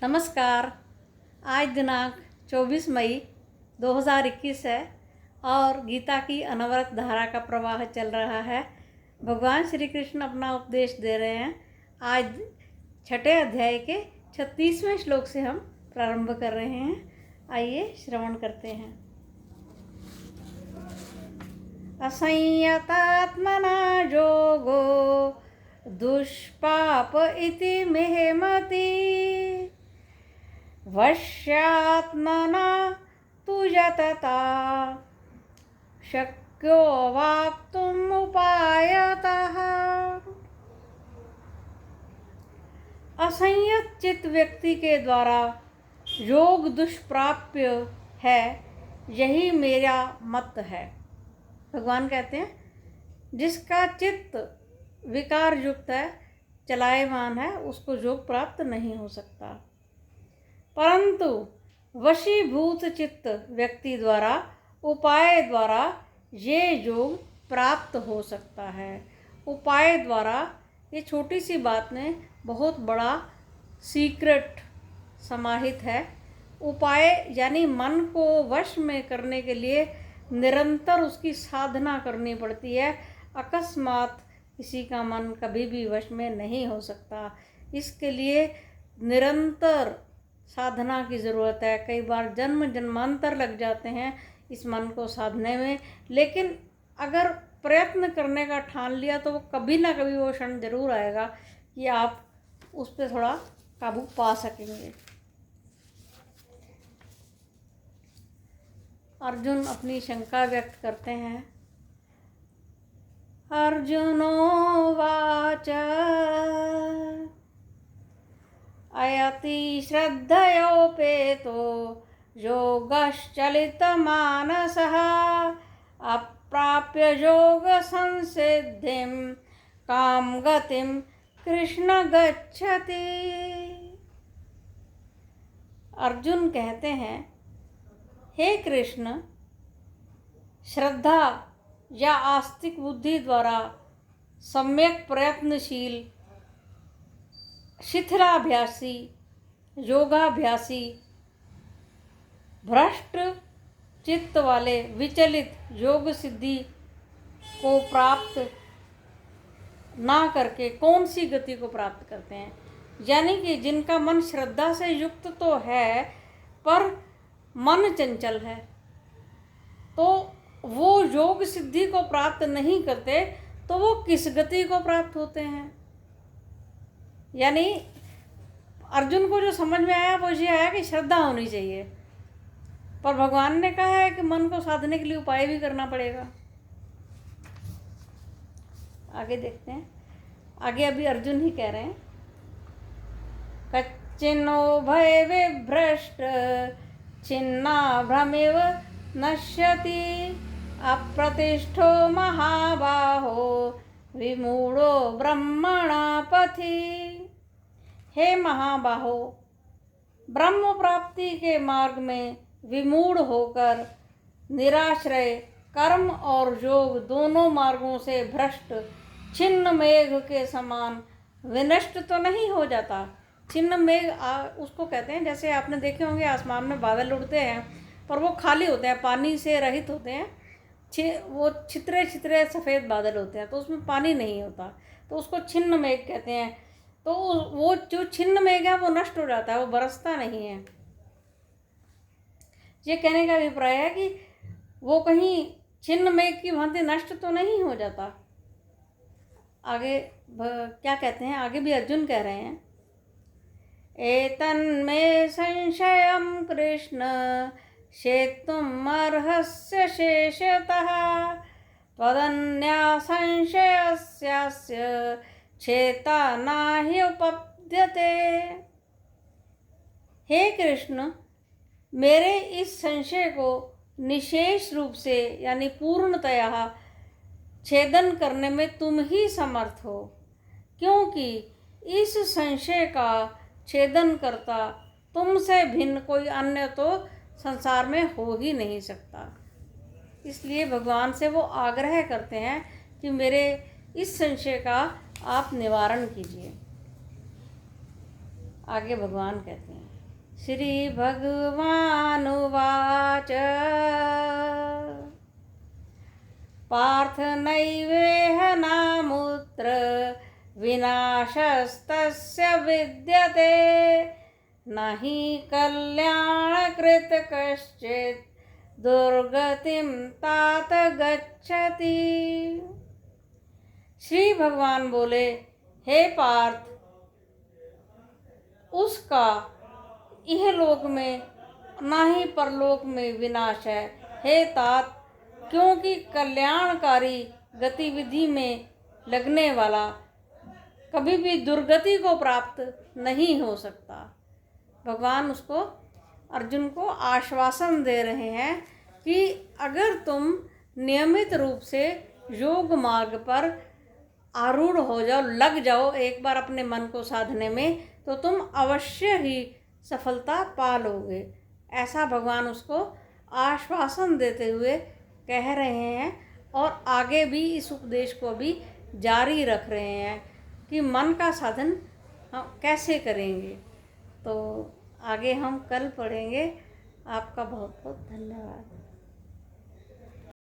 नमस्कार। आज दिनांक 24 मई 2021 है और गीता की अनवरत धारा का प्रवाह चल रहा है। भगवान श्री कृष्ण अपना उपदेश दे रहे हैं। आज छठे अध्याय के 36वें श्लोक से हम प्रारंभ कर रहे हैं। आइए श्रवण करते हैं। असंयतात्मना योगो दुष्पाप इति मेहमति वश्यात्मना तु यतता शक्यो वाप्तुम् उपायतः। असंयत चित्त व्यक्ति के द्वारा योग दुष्प्राप्य है, यही मेरा मत है। भगवान कहते हैं जिसका चित्त विकार युक्त है, चलायमान है, उसको योग प्राप्त नहीं हो सकता। परंतु वशीभूत चित्त व्यक्ति द्वारा उपाय द्वारा ये योग प्राप्त हो सकता है। उपाय द्वारा, ये छोटी सी बात में बहुत बड़ा सीक्रेट समाहित है। उपाय यानी मन को वश में करने के लिए निरंतर उसकी साधना करनी पड़ती है। अकस्मात किसी का मन कभी भी वश में नहीं हो सकता। इसके लिए निरंतर साधना की ज़रूरत है। कई बार जन्म जन्मांतर लग जाते हैं इस मन को साधने में, लेकिन अगर प्रयत्न करने का ठान लिया तो वो कभी ना कभी वो क्षण जरूर आएगा कि आप उस पर थोड़ा काबू पा सकेंगे। अर्जुन अपनी शंका व्यक्त करते हैं। अर्जुनोवाच अयति श्रद्धयोपेतो योगश्चलितमानसः अप्राप्य योगसंसिद्धिं कां गतिं कृष्ण गच्छति। अर्जुन कहते हैं, हे कृष्ण, श्रद्धा या आस्तिक बुद्धि द्वारा सम्यक प्रयत्नशील शिथिलाभ्यासी योगाभ्यासी भ्रष्ट चित्त वाले विचलित योग सिद्धि को प्राप्त ना करके कौन सी गति को प्राप्त करते हैं। यानी कि जिनका मन श्रद्धा से युक्त तो है पर मन चंचल है, तो वो योग सिद्धि को प्राप्त नहीं करते, तो वो किस गति को प्राप्त होते हैं। यानी अर्जुन को जो समझ में आया वो ये आया कि श्रद्धा होनी चाहिए, पर भगवान ने कहा है कि मन को साधने के लिए उपाय भी करना पड़ेगा। आगे देखते हैं। आगे अभी अर्जुन ही कह रहे हैं, कच्चिन्नो भय विभ्रष्ट छिन्ना भ्रमिव नश्यति अप्रतिष्ठो महाबाहो विमूढ़ो ब्रह्मणा पथि। हे महाबाहो, ब्रह्म प्राप्ति के मार्ग में विमूढ़ होकर निराश्रय कर्म और योग दोनों मार्गों से भ्रष्ट छिन्न मेघ के समान विनष्ट तो नहीं हो जाता। छिन्न मेघ उसको कहते हैं, जैसे आपने देखे होंगे आसमान में बादल उड़ते हैं पर वो खाली होते हैं, पानी से रहित होते हैं। वो छितरे छितरे सफ़ेद बादल होते हैं, तो उसमें पानी नहीं होता, तो उसको छिन्न मेघ कहते हैं। तो वो जो छिन्न मेघ है वो नष्ट हो जाता है, वो बरसता नहीं है। ये कहने का अभिप्राय है कि वो कहीं छिन्न मेघ की भांति नष्ट तो नहीं हो जाता। आगे क्या कहते हैं, आगे भी अर्जुन कह रहे हैं, एतन्मे संशयं कृष्ण शेतुम् अर्हस्य शेषतः त्वदन्या संशयस्यास्य चेता नाहि उपपद्यते। हे कृष्ण, मेरे इस संशय को निशेष रूप से यानी पूर्णतया छेदन करने में तुम ही समर्थ हो, क्योंकि इस संशय का छेदन करता तुमसे भिन्न कोई अन्य तो संसार में हो ही नहीं सकता। इसलिए भगवान से वो आग्रह करते हैं कि मेरे इस संशय का आप निवारण कीजिए। आगे भगवान कहते हैं, श्री भगवानुवाच पार्थ नैवेह नामुत्र विनाशस्तस्य विद्यते न हि कल्याणकृत कश्चित् दुर्गतिं तात गच्छति। श्री भगवान बोले, हे पार्थ, उसका इहलोक में ना ही परलोक में विनाश है। हे तात, क्योंकि कल्याणकारी गतिविधि में लगने वाला कभी भी दुर्गति को प्राप्त नहीं हो सकता। भगवान उसको, अर्जुन को आश्वासन दे रहे हैं कि अगर तुम नियमित रूप से योग मार्ग पर आरूढ़ हो जाओ, लग जाओ एक बार अपने मन को साधने में, तो तुम अवश्य ही सफलता पा लोगे। ऐसा भगवान उसको आश्वासन देते हुए कह रहे हैं और आगे भी इस उपदेश को भी जारी रख रहे हैं कि मन का साधन हम कैसे करेंगे। तो आगे हम कल पढ़ेंगे। आपका बहुत बहुत धन्यवाद।